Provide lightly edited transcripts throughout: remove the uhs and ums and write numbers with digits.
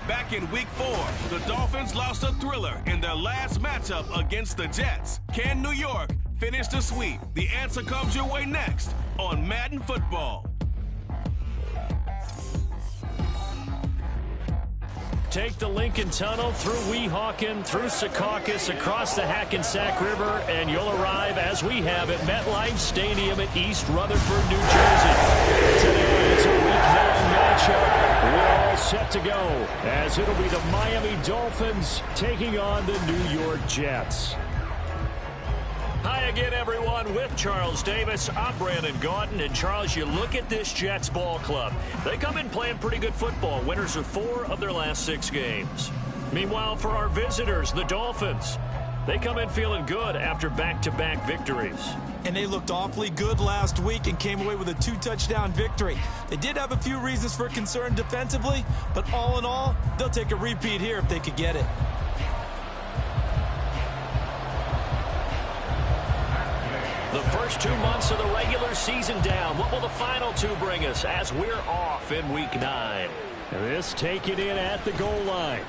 Back in Week 4, the Dolphins lost a thriller in their last matchup against the Jets. Can New York finish the sweep? The answer comes your way next on Madden Football. Take the Lincoln Tunnel through Weehawken, through Secaucus, across the Hackensack River, and you'll arrive, as we have, at MetLife Stadium at East Rutherford, New Jersey. Today it's a Week 9 matchup. We're all set to go, as it'll be the Miami Dolphins taking on the New York Jets. Hi again, everyone. With Charles Davis, I'm Brandon Gaudin. And, Charles, you look at this Jets ball club. They come in playing pretty good football. Winners of 4 of their last 6 games. Meanwhile, for our visitors, the Dolphins, they come in feeling good after back-to-back victories. And they looked awfully good last week and came away with a 2-touchdown victory. They did have a few reasons for concern defensively, but all in all, they'll take a repeat here if they could get it. The first 2 months of the regular season down. What will the final 2 bring us as we're off in Week 9? This taken in at the goal line.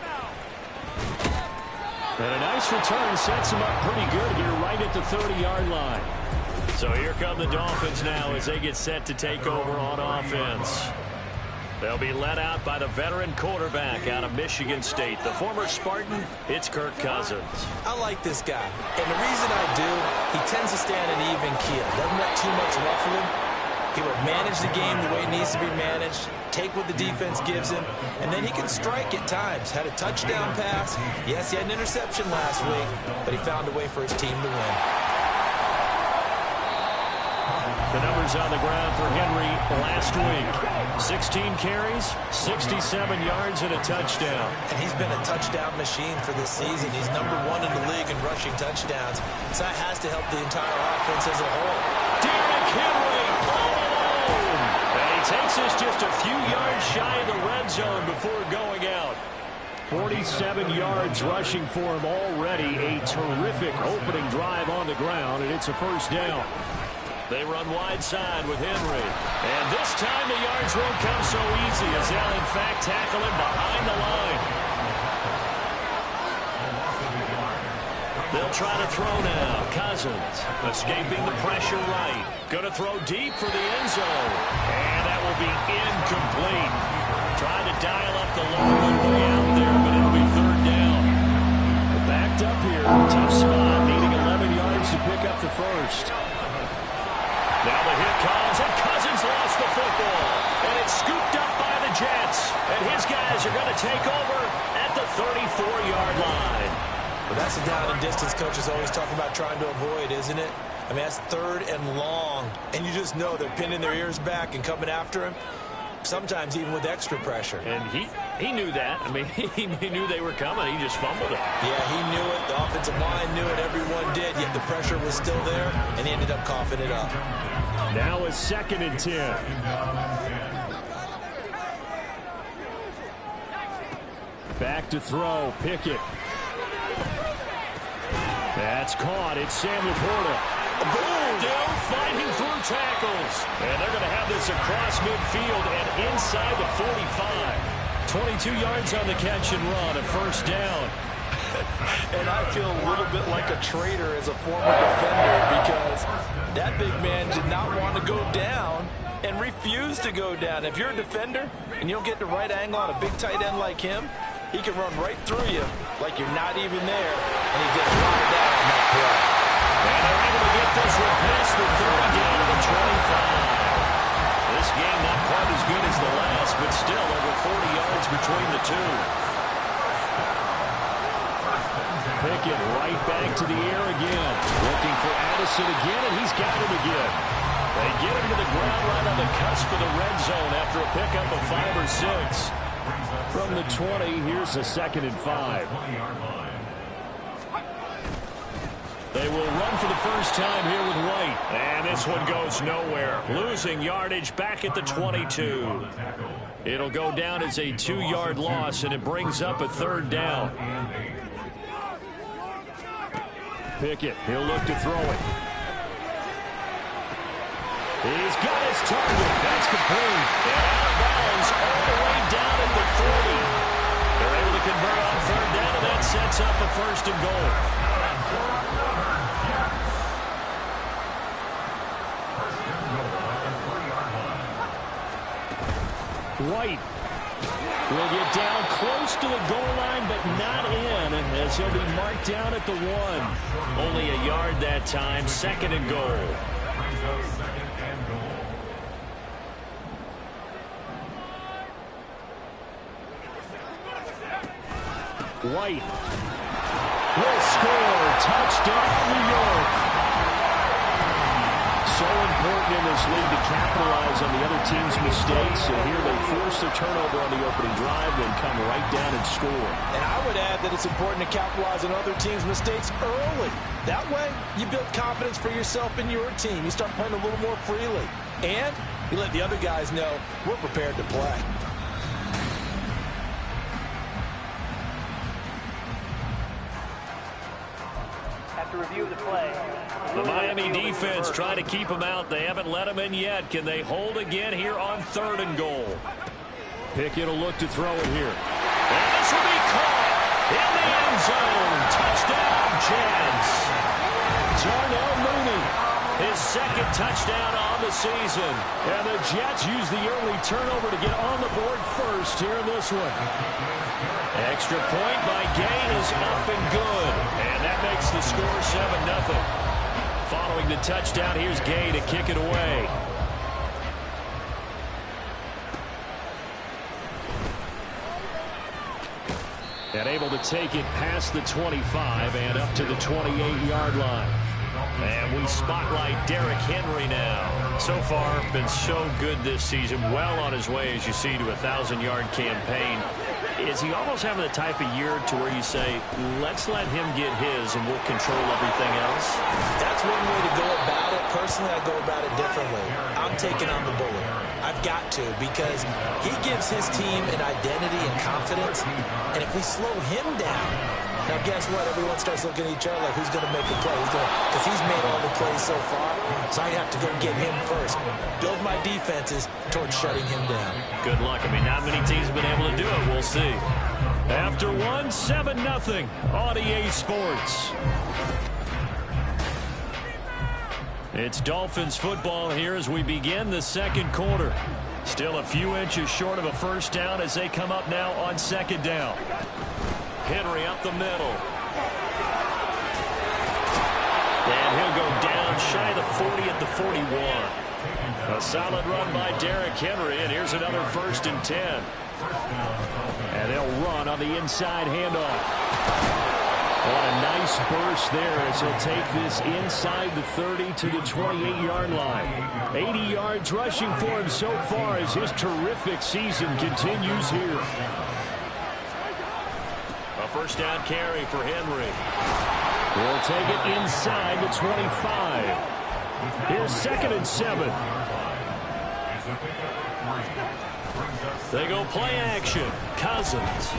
And a nice return sets him up pretty good here right at the 30-yard line. So here come the Dolphins now as they get set to take over on offense. They'll be led out by the veteran quarterback out of Michigan State. The former Spartan, it's Kirk Cousins. I like this guy. And the reason I do, he tends to stand an even keel. Doesn't let too much ruffle him. He will manage the game the way it needs to be managed, take what the defense gives him, and then he can strike at times. Had a touchdown pass. Yes, he had an interception last week, but he found a way for his team to win. The numbers on the ground for Henry last week. 16 carries, 67 yards, and a touchdown. And he's been a touchdown machine for this season. He's #1 in the league in rushing touchdowns. So that has to help the entire offense as a whole. Derrick Henry all alone. And he takes us just a few yards shy of the red zone before going out. 47 yards rushing for him already. A terrific opening drive on the ground, and it's a first down. They run wide side with Henry. And this time the yards won't come so easy as they'll, in fact, tackle him behind the line. They'll try to throw now. Cousins escaping the pressure right. Going to throw deep for the end zone. And that will be incomplete. Trying to dial up the long one way out there, but it'll be third down. Backed up here. Tough spot. Needing 11 yards to pick up the first. Now the hit comes, and Cousins lost the football. And it's scooped up by the Jets. And his guys are going to take over at the 34-yard line. Well, that's a down and distance coaches always talk about trying to avoid, isn't it? I mean, that's 3rd and long. And you just know they're pinning their ears back and coming after him. Sometimes even with extra pressure. And he knew that. I mean, he knew they were coming. He just fumbled it. Yeah, he knew it. The offensive line knew it. Everyone did. Yet the pressure was still there, and he ended up coughing it up. Now a 2nd and 10. Back to throw. Pickett. That's caught. It's Sam Laporta. Boom! Down, fighting through tackles. And they're going to have this across midfield and inside the 45. 22 yards on the catch and run, a first down. And I feel a little bit like a traitor as a former defender because that big man did not want to go down and refused to go down. If you're a defender and you don't get the right angle on a big tight end like him, he can run right through you like you're not even there. And he did a lot of that on that play. And they're able to get this one past the 30 down to the 25. This game not quite as good as the last, but still over 40 yards between the two. Pickett right back to the air again. Looking for Addison again, and he's got him again. They get him to the ground right on the cusp of the red zone after a pickup of 5 or 6. From the 20, here's a 2nd and 5. They will run for the first time here with White. And this one goes nowhere. Losing yardage back at the 22. It'll go down as a 2-yard loss, and it brings up a 3rd down. Pickett, he'll look to throw it. He's got his target. That's complete. And out of bounds all the way down at the 40. They're able to convert on third down, and that sets up a first and goal. White will get down close to the goal line, but not in, as he'll be marked down at the 1. Only a yard that time, second and goal. White will score. Touchdown, New York. So important in this league to capitalize on the other team's mistakes. And here they force the turnover on the opening drive, then come right down and score. And I would add that it's important to capitalize on other teams' mistakes early. That way, you build confidence for yourself and your team. You start playing a little more freely. And you let the other guys know we're prepared to play. Review the play. The Miami defense trying to keep them out. They haven't let them in yet. Can they hold again here on third and goal? Pickett will look to throw it here. And this will be caught in the end zone. Touchdown, Jets. Darnell Mooney, his second touchdown on the season. And the Jets use the early turnover to get on the board first here in this one. Extra point by Gain is up and good. And that makes the score 7-0. Following the touchdown, here's Gay to kick it away. And able to take it past the 25 and up to the 28-yard line. And we spotlight Derrick Henry now. So far, been so good this season. Well on his way, as you see, to a 1,000-yard campaign. Is he almost having the type of year to where you say, let's let him get his and we'll control everything else? That's one way to go about it. Personally, I go about it differently. I'm taking on the bully. I've got to, because he gives his team an identity and confidence. And if we slow him down, now guess what? Everyone starts looking at each other like, who's going to make the play? Because he's made all the plays so far. So I have to go get him first. Build my defenses towards shutting him down. Good luck. I mean, not many teams have been able to do it. We'll see. After 7-0 on EA Sports. It's Dolphins football here as we begin the second quarter. Still a few inches short of a first down as they come up now on second down. Henry up the middle. And he'll go down shy of the 40 at the 41. A solid run by Derrick Henry, and here's another 1st and 10. And they'll run on the inside handoff. What a nice burst there as he'll take this inside the 30 to the 28-yard line. 80 yards rushing for him so far as his terrific season continues here. A first down carry for Henry. We'll take it inside the 25. Here's 2nd and 7. They go play action. Cousins.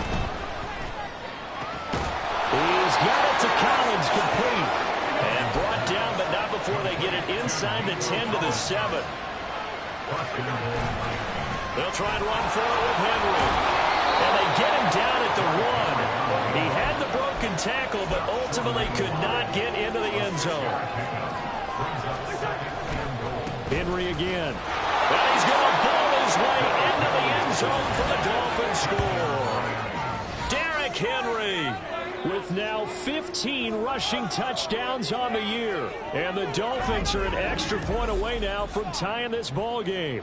He's got it to Collins, complete. And brought down, but not before they get it inside the 10 to the 7. They'll try and run forward with Henry. And they get him down at the 1. He had the broken tackle, but ultimately could not get into the end zone. Henry again. And he's going to ball his way into the end zone for the Dolphins score. Derrick Henry with now 15 rushing touchdowns on the year. And the Dolphins are an extra point away now from tying this ball game.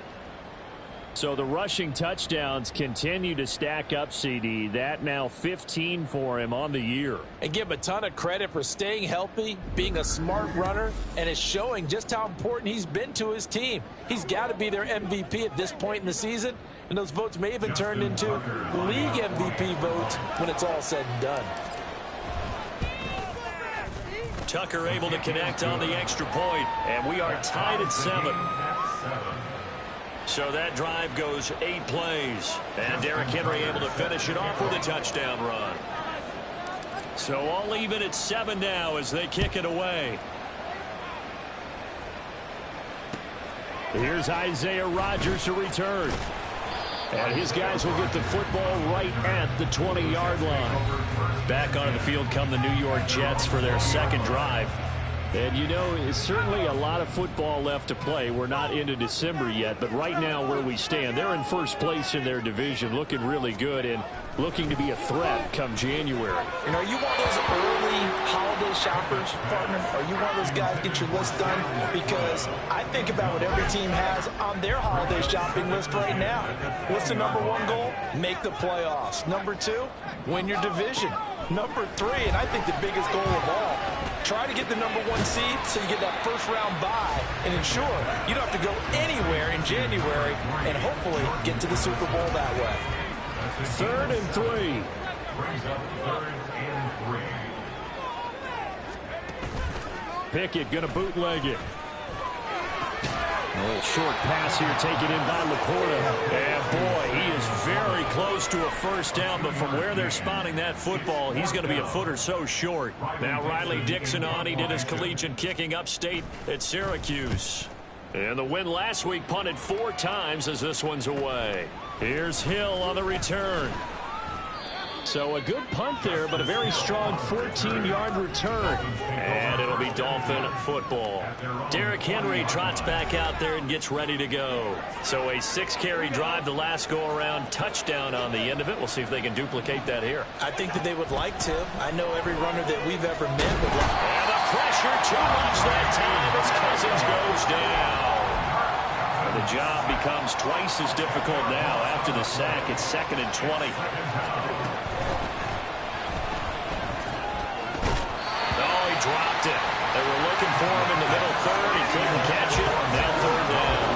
So the rushing touchdowns continue to stack up, CD. That now 15 for him on the year. And give him a ton of credit for staying healthy, being a smart runner, and is showing just how important he's been to his team. He's got to be their MVP at this point in the season, and those votes may have been turned into league MVP votes when it's all said and done. Tucker able to connect on the extra point, and we are tied at 7. So that drive goes 8 plays, and Derrick Henry able to finish it off with a touchdown run. So all even at 7 now as they kick it away. Here's Isaiah Rodgers to return. And his guys will get the football right at the 20-yard line. Back onto the field come the New York Jets for their second drive. And, you know, it's certainly a lot of football left to play. We're not into December yet, but right now where we stand, they're in first place in their division, looking really good and looking to be a threat come January. You know, are you one of those early holiday shoppers, partner? Are you one of those guys get your list done? Because I think about what every team has on their holiday shopping list right now. What's the number one goal? Make the playoffs. Number two, win your division. Number three, and I think the biggest goal of all, try to get the number one seed so you get that first round bye and ensure you don't have to go anywhere in January and hopefully get to the Super Bowl that way. 3rd and 3. Pickett going to bootleg it. A little short pass here taken in by Laporta. And boy, he is very close to a first down, but from where they're spotting that football, he's going to be a foot or so short. Now Riley Dixon on. He did his collegiate kicking upstate at Syracuse. And the win last week punted 4 times as this one's away. Here's Hill on the return. So a good punt there, but a very strong 14-yard return. And it'll be Dolphin football. Derrick Henry trots back out there and gets ready to go. So a 6-carry drive the last go-around, touchdown on the end of it. We'll see if they can duplicate that here. I think that they would like to. I know every runner that we've ever met would like. And the pressure too much that time as Cousins goes down. And the job becomes twice as difficult now after the sack. It's 2nd and 20. Dropped it. They were looking for him in the middle third. He couldn't catch it. Now 3rd down.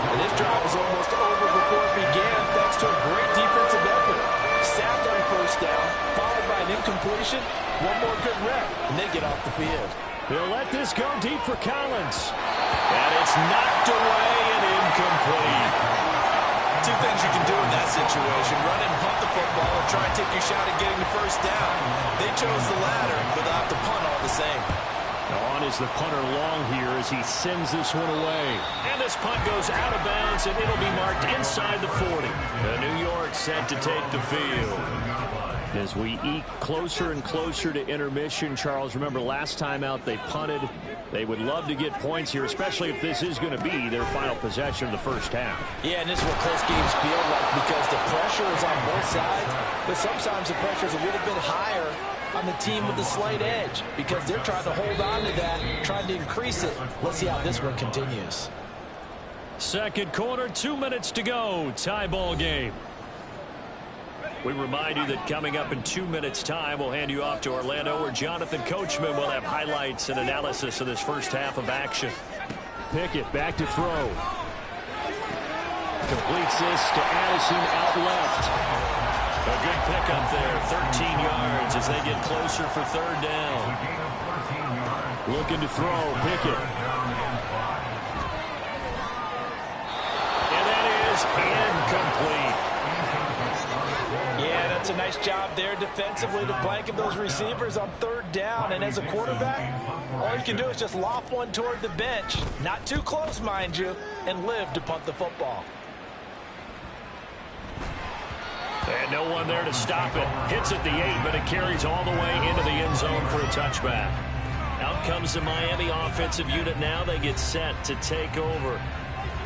And this drive was almost over before it began thanks to a great defensive effort. Sacked on 1st down, followed by an incompletion. One more good rep, and they get off the field. They'll let this go deep for Collins. And it's knocked away and incomplete. 2 things you can do in that situation: run and punt the football or try and take your shot at getting the first down. They chose the latter, but they'll have to punt all the same. On is the punter long here as he sends this one away. And this punt goes out of bounds, and it'll be marked inside the 40. The New York set to take the field. As we eke closer and closer to intermission, Charles, remember last time out they punted. They would love to get points here, especially if this is going to be their final possession of the first half. Yeah, and this is what close games feel like because the pressure is on both sides, but sometimes the pressure is a little bit higher on the team with the slight edge because they're trying to hold on to that, trying to increase it. Let's see how this one continues. Second quarter, 2 minutes to go. Tie ball game. We remind you that coming up in 2 minutes' time, we'll hand you off to Orlando, where Jonathan Coachman will have highlights and analysis of this first half of action. Pickett back to throw. Completes this to Addison out left. A good pickup there, 13 yards as they get closer for 3rd down. Looking to throw, Pickett. And that is incomplete. Yeah, that's a nice job there defensively to blanket those receivers on 3rd down. And as a quarterback, all you can do is just loft one toward the bench. Not too close, mind you, and live to punt the football. And no one there to stop it. Hits at the 8, but it carries all the way into the end zone for a touchback. Out comes the Miami offensive unit now. They get set to take over.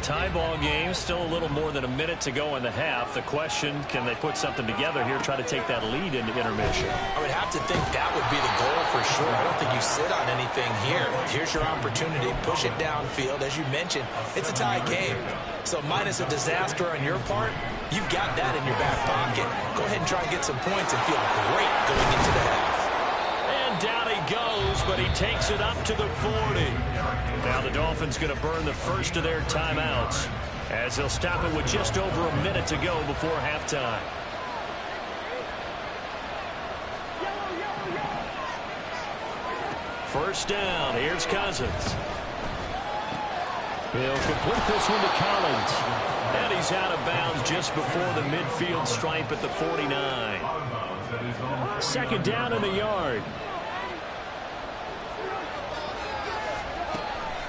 Tie ball game, still a little more than a minute to go in the half. The question, can they put something together here, try to take that lead into intermission? I would have to think that would be the goal for sure. I don't think you sit on anything here. Here's your opportunity. Push it downfield. As you mentioned, it's a tie game. So minus a disaster on your part, you've got that in your back pocket. Go ahead and try and get some points and feel great going into the half. And down he goes, but he takes it up to the 40. Now the Dolphins going to burn the first of their timeouts as they'll stop it with just over a minute to go before halftime. First down, here's Cousins. He'll complete this one to Collins. And he's out of bounds just before the midfield stripe at the 49. 2nd down in the yard.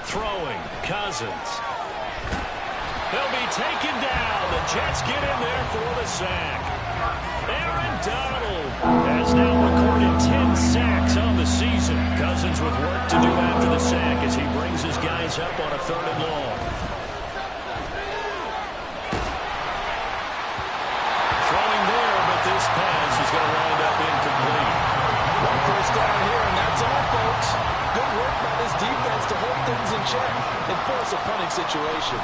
Throwing, Cousins. taken down. The Jets get in there for the sack. Aaron Donald has now recorded 10 sacks on the season. Cousins with work to do after the sack as he brings his guys up on a 3rd and long. Throwing there, but this pass is going to wind up incomplete. One first down here, and that's all, folks. Good work by this defense to hold things in check and force a punting situation.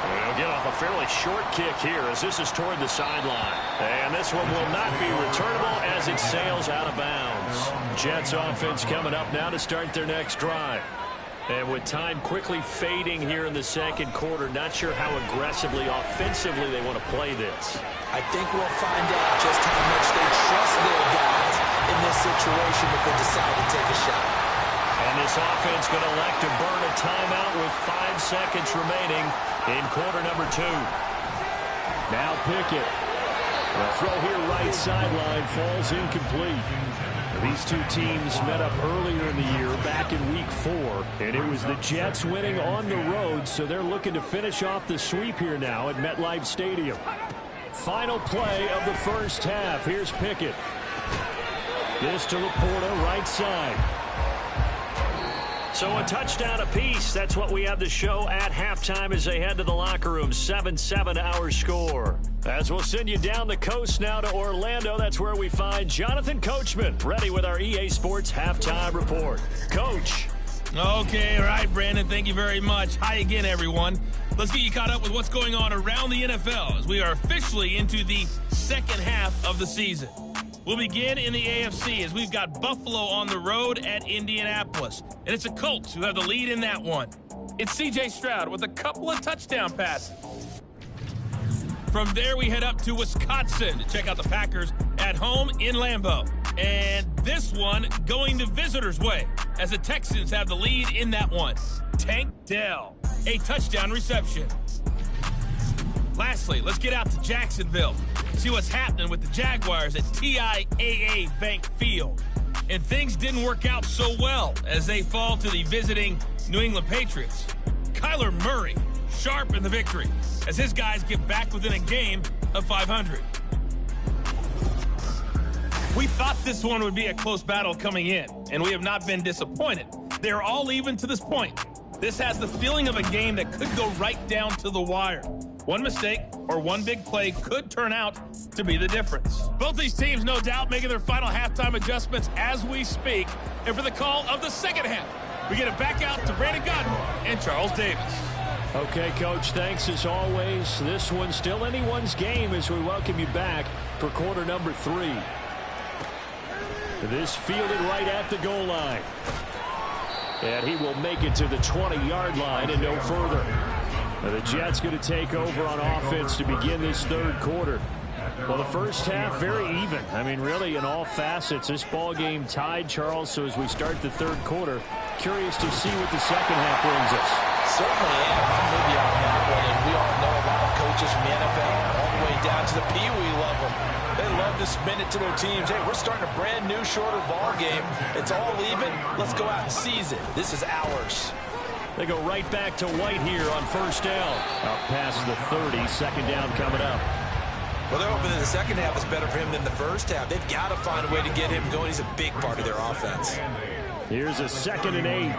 They'll get off a fairly short kick here as this is toward the sideline. And this one will not be returnable as it sails out of bounds. Jets offense coming up now to start their next drive. And with time quickly fading here in the 2nd quarter, not sure how aggressively, offensively they want to play this. I think we'll find out just how much they trust their guys in this situation if they decide to take a shot. And this offense going to elect to burn a timeout with 5 seconds remaining in quarter number 2. Now Pickett. The throw here right sideline falls incomplete. These two teams met up earlier in the year, back in week 4, and it was the Jets winning on the road, so they're looking to finish off the sweep here now at MetLife Stadium. Final play of the first half. Here's Pickett. This to Laporta, right side. So a touchdown apiece. That's what we have to show at halftime as they head to the locker room. 7-7 our score. As we'll send you down the coast now to Orlando, that's where we find Jonathan Coachman, ready with our EA Sports Halftime Report. Coach. Okay, all right, Brandon, thank you very much. Hi again, everyone. Let's get you caught up with what's going on around the NFL as we are officially into the second half of the season. We'll begin in the AFC as we've got Buffalo on the road at Indianapolis. And it's the Colts who have the lead in that one. It's C.J. Stroud with a couple of touchdown passes. From there, we head up to Wisconsin to check out the Packers at home in Lambeau. And this one going the visitors' way as the Texans have the lead in that one. Tank Dell, a touchdown reception. Lastly, let's get out to Jacksonville. See what's happening with the Jaguars at TIAA Bank Field. And things didn't work out so well as they fall to the visiting New England Patriots. Kyler Murray, sharp in the victory as his guys get back within a game of 500. We thought this one would be a close battle coming in, and we have not been disappointed. They're all even to this point. This has the feeling of a game that could go right down to the wire. One mistake or one big play could turn out to be the difference. Both these teams, no doubt, making their final halftime adjustments as we speak. And for the call of the second half, we get it back out to Brandon Godden and Charles Davis. Okay, Coach, thanks as always. This one's still anyone's game as we welcome you back for quarter number 3. This fielded right at the goal line. And he will make it to the 20-yard line and no further. The Jets going to take over on offense to begin this 3rd quarter. Well, the first half, very even. I mean, really, in all facets, this ball game tied, Charles. So as we start the 3rd quarter, curious to see what the second half brings us. Certainly am. I'm with you on that one. And we all know a lot of coaches from the NFL all the way down to the Pee-wee level. They love to spin it to their teams. Hey, we're starting a brand new, shorter ball game. It's all even. Let's go out and seize it. This is ours. They go right back to White here on first down. Out past the 30, second down coming up. Well, they're hoping that the second half is better for him than the first half. They've got to find a way to get him going. He's a big part of their offense. Here's a 2nd and 8.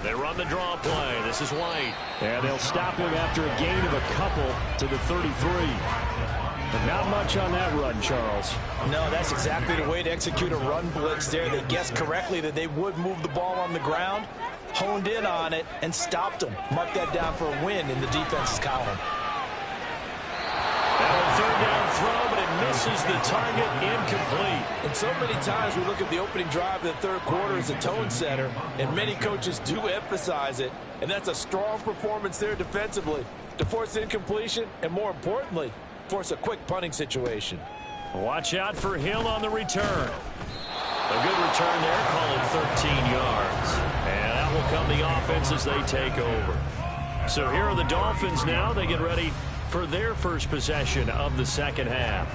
They run the draw play. This is White. And they'll stop him after a gain of a couple to the 33. But not much on that run, Charles. No, that's exactly the way to execute a run blitz there. They guessed correctly that they would move the ball on the ground, honed in on it, and stopped them. Mark that down for a win in the defense's column. And a 3rd down throw, but it misses the target, incomplete. And so many times we look at the opening drive of the 3rd quarter as a tone setter, and many coaches do emphasize it. And that's a strong performance there defensively to force incompletion and, more importantly, force a quick punting situation. Watch out for Hill on the return. A good return there, call it 13 yards. And that will come the offense as they take over. So here are the Dolphins now. They get ready for their first possession of the second half.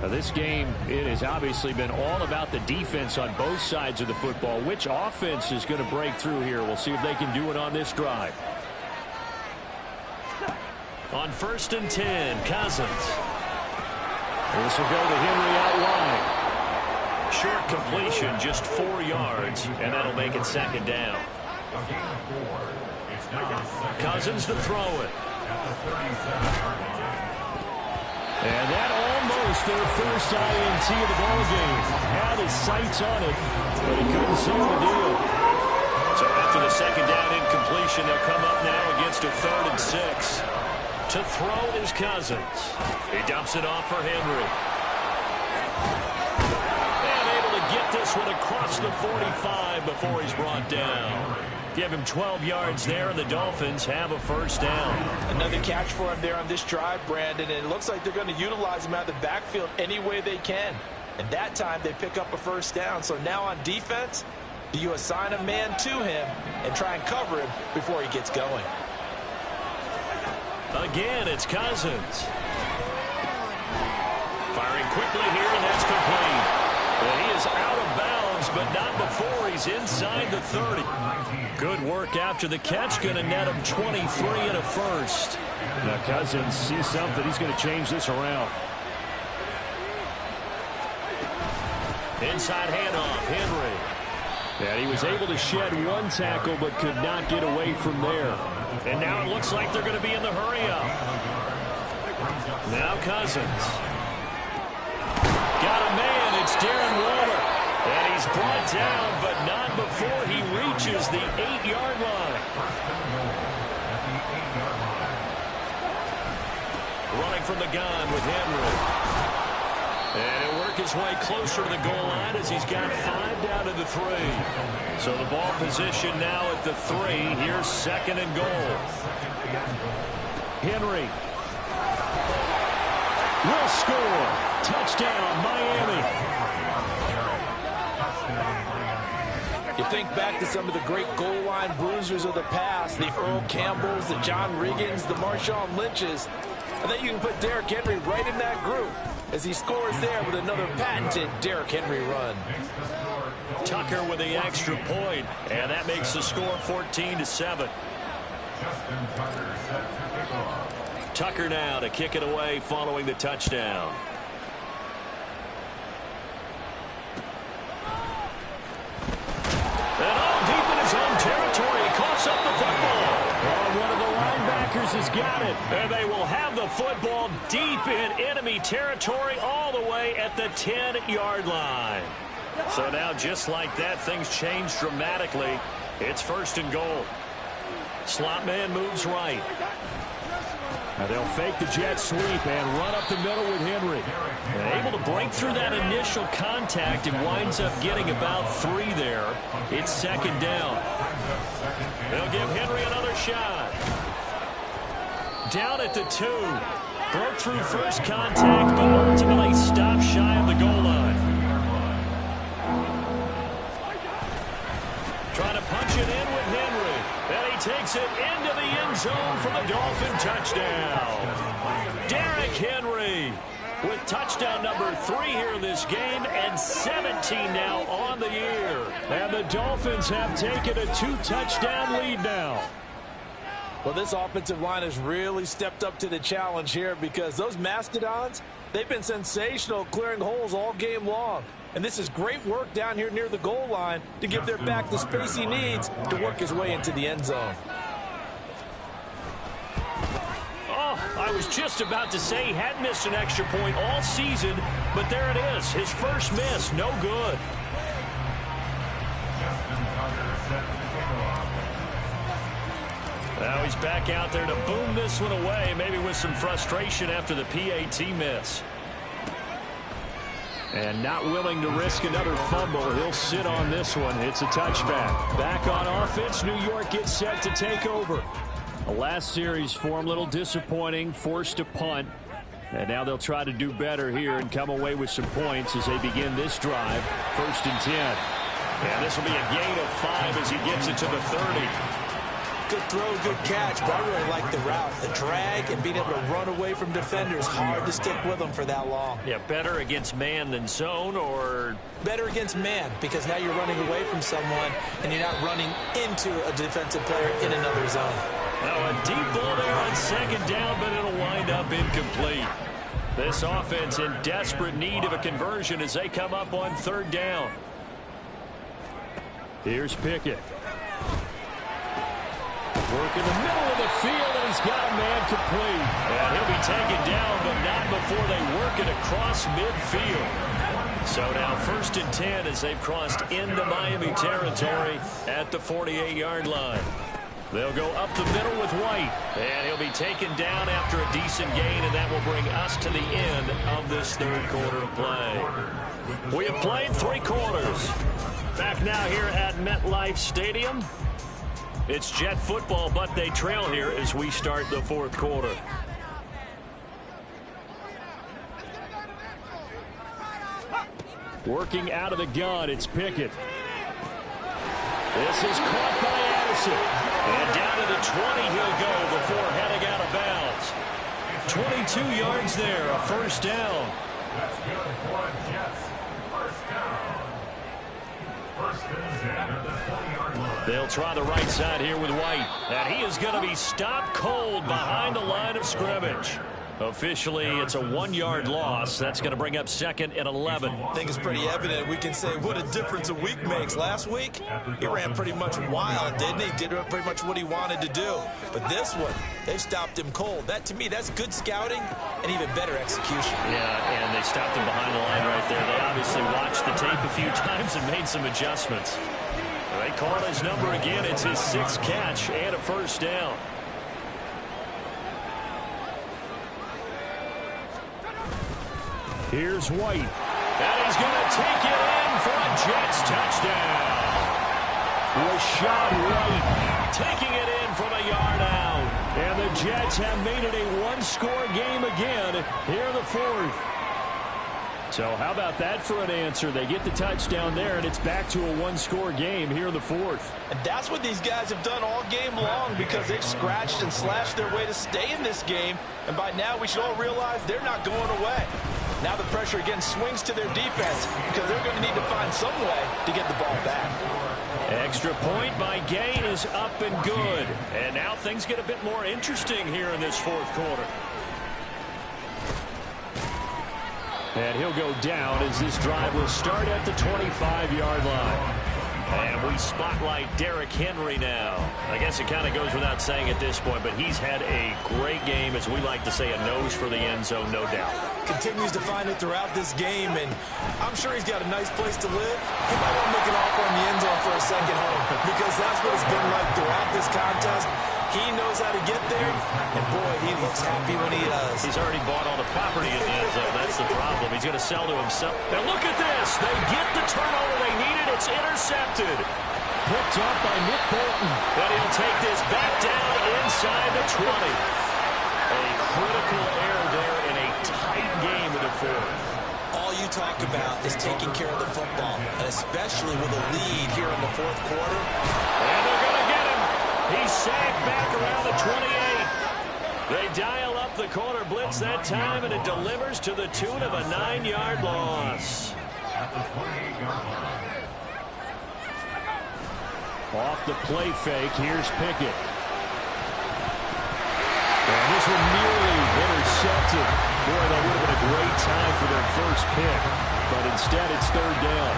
This game, it has obviously been all about the defense on both sides of the football. Which offense is going to break through here? We'll see if they can do it on this drive. On 1st and 10, Cousins. This will go to Henry out wide. Short completion, just 4 yards, and that'll make it 2nd down. Cousins to throw it. And that almost their first INT of the ballgame. Had his sights on it, but he couldn't seal the deal. So after the 2nd down incompletion, they'll come up now against a 3rd and 6. To throw is Cousins. He dumps it off for Henry. And able to get this one across the 45 before he's brought down. Give him 12 yards there, and the Dolphins have a 1st down. Another catch for him there on this drive, Brandon, and it looks like they're going to utilize him out of the backfield any way they can. And that time they pick up a 1st down. So now on defense, do you assign a man to him and try and cover him before he gets going? Again, it's Cousins. Firing quickly here, and that's complete. And he is out of bounds, but not before he's inside the 30. Good work after the catch. Going to net him 23 and a 1st. Now Cousins sees something. He's going to change this around. Inside handoff, Henry. And he was able to shed 1 tackle, but could not get away from there. And now it looks like they're going to be in the hurry-up. Now Cousins. Got a man. It's Darren Waller. And he's brought down, but not before he reaches the 8-yard line. Running from the gun with Henry. And he'll work his way closer to the goal line as he's got 5 down to the 3. So the ball position now at the 3. Here's 2nd and goal. Henry will score. Touchdown, Miami. You think back to some of the great goal line bruisers of the past, the Earl Campbells, the John Riggins, the Marshawn Lynches. I think you can put Derrick Henry right in that group as he scores there with another patented Derrick Henry run. Tucker with the extra point, and that makes the score 14-7. Tucker now to kick it away following the touchdown. And all deep in his own territory, he coughs up the football. And one of the linebackers has got it. And they will have the football deep in enemy territory all the way at the 10-yard line. So now just like that, things change dramatically. It's 1st and goal. Slot man moves right. Now they'll fake the jet sweep and run up the middle with Henry. And able to break through that initial contact and winds up getting about 3 there. It's 2nd down. They'll give Henry another shot. Down at the 2. Broke through first contact, but ultimately stopped shy of the goal line. Trying to punch it in with Henry. And he takes it into the end zone for the Dolphin touchdown. Derrick Henry with touchdown number 3 here in this game, and 17 now on the year. And the Dolphins have taken a 2-touchdown lead now. Well, this offensive line has really stepped up to the challenge here because those Mastodons, they've been sensational clearing holes all game long. And this is great work down here near the goal line to give their back the space he needs to work his way into the end zone. Oh, I was just about to say he hadn't missed an extra point all season, but there it is. His first miss, no good. Now he's back out there to boom this one away, maybe with some frustration after the PAT miss. And not willing to risk another fumble. He'll sit on this one. It's a touchback. Back on offense, New York gets set to take over. The last series for him, a little disappointing, forced a punt. And now they'll try to do better here and come away with some points as they begin this drive. 1st and 10. And this will be a gain of 5 as he gets it to the 30. good throw, good catch, but I really like the route. The drag and being able to run away from defenders, hard to stick with them for that long. Yeah, better against man than zone, or? Better against man, because now you're running away from someone and you're not running into a defensive player in another zone. Now a deep ball there on second down, but it'll wind up incomplete. This offense in desperate need of a conversion as they come up on third down. Here's Pickett. Working the middle of the field, and he's got a man complete. And he'll be taken down, but not before they work it across midfield. So now 1st and 10 as they've crossed into Miami territory at the 48-yard line. They'll go up the middle with White, and he'll be taken down after a decent gain, and that will bring us to the end of this third quarter of play. We have played 3 quarters. Back now here at MetLife Stadium. It's Jet football, but they trail here as we start the fourth quarter. Working out of the gun, it's Pickett. This is caught by Addison. And down to the 20 he'll go before heading out of bounds. 22 yards there, a first down. That's good for Jets. First down. First and 10 at the 20-yard line. They'll try the right side here with White. And he is going to be stopped cold behind the line of scrimmage. Officially, it's a 1-yard loss. That's going to bring up 2nd and 11. I think it's pretty evident. We can say what a difference a week makes. Last week, he ran pretty much wild, didn't he? Did pretty much what he wanted to do. But this one, they stopped him cold. That, to me, that's good scouting and even better execution. Yeah, and they stopped him behind the line right there. They obviously watched the tape a few times and made some adjustments. They call his number again. It's his 6th catch and a first down. Here's White. And he's going to take it in for a Jets touchdown. Rashad White taking it in from a yard out. And the Jets have made it a 1-score game again here in the fourth. So how about that for an answer? They get the touchdown there, and it's back to a 1-score game here in the fourth. And that's what these guys have done all game long, because they've scratched and slashed their way to stay in this game. And by now, we should all realize they're not going away. Now the pressure again swings to their defense, because they're going to need to find some way to get the ball back. Extra point by Gain is up and good. And now things get a bit more interesting here in this fourth quarter. And he'll go down as this drive will start at the 25-yard line. And we spotlight Derrick Henry now. I guess it kind of goes without saying at this point, but he's had a great game, as we like to say, a nose for the end zone, no doubt. Continues to find it throughout this game, and I'm sure he's got a nice place to live. He might want to make an offer on the end zone for a second home, because that's what it's been like throughout this contest. He knows how to get there, and boy, he looks happy when he does. He's already bought all the property in the end zone. That's the problem. He's going to sell to himself. Now look at this. They get the turnover they needed. It's intercepted. Picked up by Nick Bolton. Then he'll take this back down inside the 20. A critical error there in a tight game in the fourth. All you talk about is taking care of the football, and especially with a lead here in the fourth quarter. And they're going to get him. He's sacked back around the 28. They dial up the corner blitz that time, and it delivers to the tune of a 9-yard loss. At the 28-yard line. Off the play fake, here's Pickett. And this one nearly intercepted. Boy, that would have been a great time for their first pick. But instead, it's third down.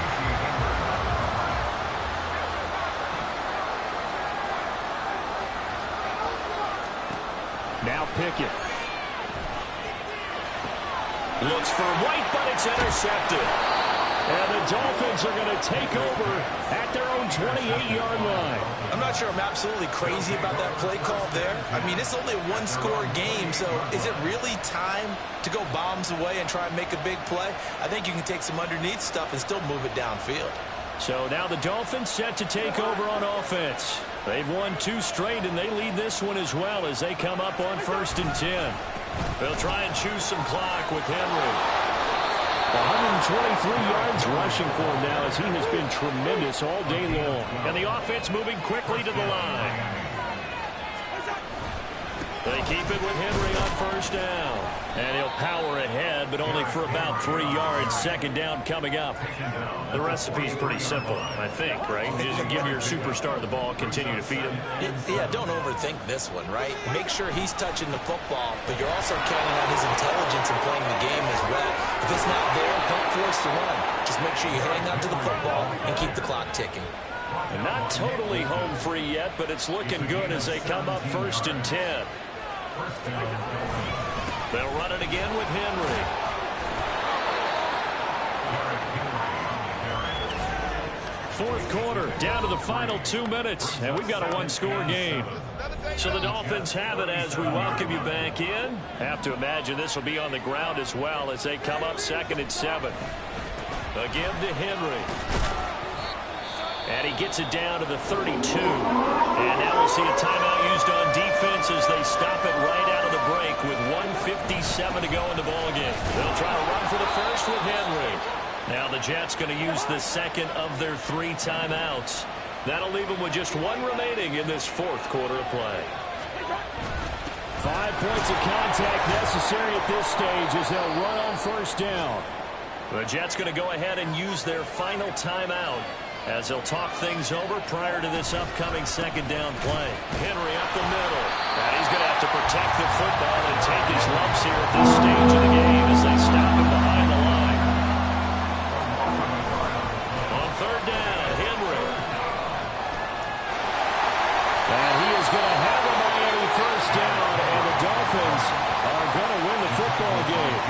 Now Pickett. Looks for White, but it's intercepted. And the Dolphins are going to take over at their own 28-yard line. I'm not sure I'm absolutely crazy about that play call there. I mean, it's only a 1-score game, so is it really time to go bombs away and try and make a big play? I think you can take some underneath stuff and still move it downfield. So now the Dolphins set to take over on offense. They've won 2 straight, and they lead this one as well as they come up on 1st and 10. They'll try and choose some clock with Henry. 123 yards rushing for him now, as he has been tremendous all day long. And the offense moving quickly to the line. They keep it with Henry on first down. And he'll power ahead, but only for about 3 yards. Second down coming up. The recipe's pretty simple, I think, right? Just give your superstar the ball, continue to feed him. Yeah, don't overthink this one, right? Make sure he's touching the football, but you're also counting on his intelligence in playing the game as well. If it's not there, don't force the run. Just make sure you hang on to the football and keep the clock ticking. And not totally home free yet, but it's looking good as they come up 1st and 10. They'll run it again with Henry. Fourth quarter, down to the final 2 minutes, and we've got a one-score game. So the Dolphins have it as we welcome you back in. Have to imagine this will be on the ground as well as they come up 2nd and 7. A give to Henry. And he gets it down to the 32. And now we'll see a timeout used on defense as they stop it right out of the break with 1:57 to go in the ballgame. They'll try to run for the first with Henry. Now the Jets going to use the second of their 3 timeouts. That'll leave them with just 1 remaining in this 4th quarter of play. 5 points of contact necessary at this stage as they'll run on first down. The Jets going to go ahead and use their final timeout as they'll talk things over prior to this upcoming 2nd down play. Henry up the middle. And he's going to have to protect the football and take his lumps here at this stage of the game as they stop him behind the line. On 3rd down, Henry. And he is going to have a Miami first down, and the Dolphins are going to win the football game.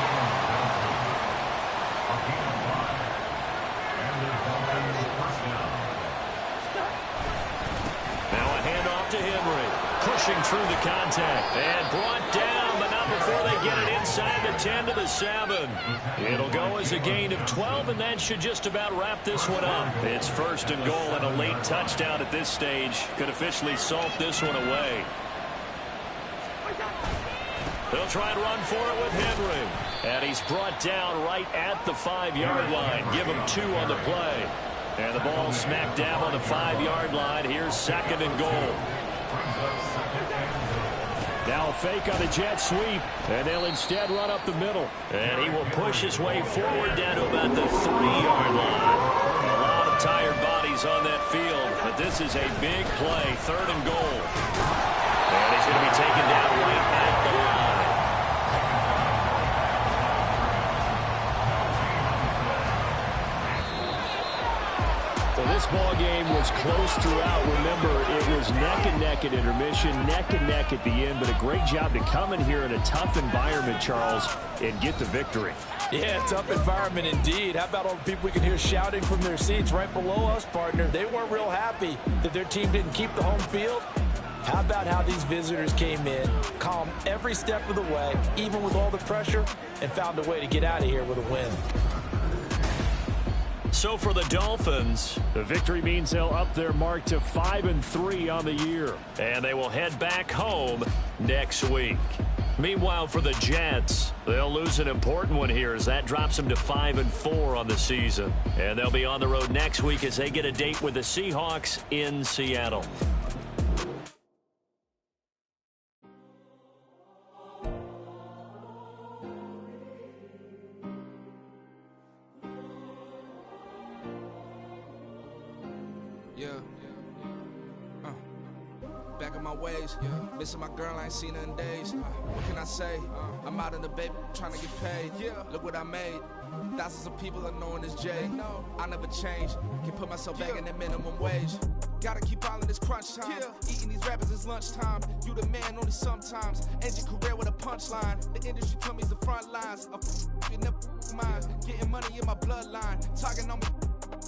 To Henry, pushing through the contact, and brought down, but not before they get it inside the 10 to the 7. It'll go as a gain of 12, and that should just about wrap this one up. It's 1st and goal, and a late touchdown at this stage could officially salt this one away. They'll try and run for it with Henry, and he's brought down right at the 5-yard line. Give him 2 on the play. And the ball smack dab on the 5-yard line. Here's 2nd and goal. Now a fake on the jet sweep, and they'll instead run up the middle. And he will push his way forward down to about the 3-yard line. A lot of tired bodies on that field, but this is a big play, 3rd and goal. And he's going to be taken down right at the line. So this ball game was close throughout. Remember, it was neck and neck at intermission, neck and neck at the end, but a great job to come in here in a tough environment, Charles, and get the victory. Yeah, tough environment indeed. How about all the people we can hear shouting from their seats right below us, partner? They weren't real happy that their team didn't keep the home field. How about how these visitors came in, calm every step of the way, even with all the pressure, and found a way to get out of here with a win. So for the Dolphins, the victory means they'll up their mark to 5-3 on the year. And they will head back home next week. Meanwhile, for the Jets, they'll lose an important one here as that drops them to 5-4 on the season. And they'll be on the road next week as they get a date with the Seahawks in Seattle. Back in my ways, missing my girl, I ain't seen her in days. What can I say? I'm out in the baby, trying to get paid. Look what I made. Thousands of people are knowing this Jay. I never change. Can put myself back in that minimum wage. Gotta keep all in this crunch time. Eating these rappers is lunchtime. You the man only sometimes. End your career with a punchline. The industry told me it's the front lines. You never mind. Getting money in my bloodline. Talking on me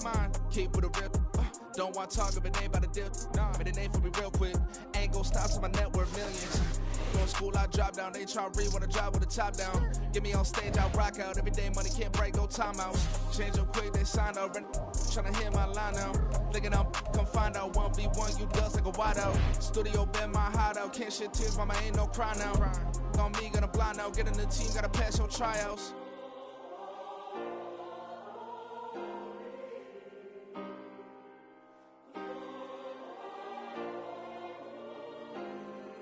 mine. Keep with a rip. Don't want to talk if it ain't about a dip. Made a name for me real quick. Ain't gon' stop till my net worth millions. Going to school, I drop down. They try to read when I drive with the top down. Get me on stage, I rock out. Every day money can't break, no timeout. Change up quick, they sign up. Tryna hear my line now. Thinking I'm come find out 1v1, you dust like a wideout. Studio been my hideout. Can't shed tears, mama ain't no cry now. On me, gonna blind out. Get in the team, gotta pass your tryouts.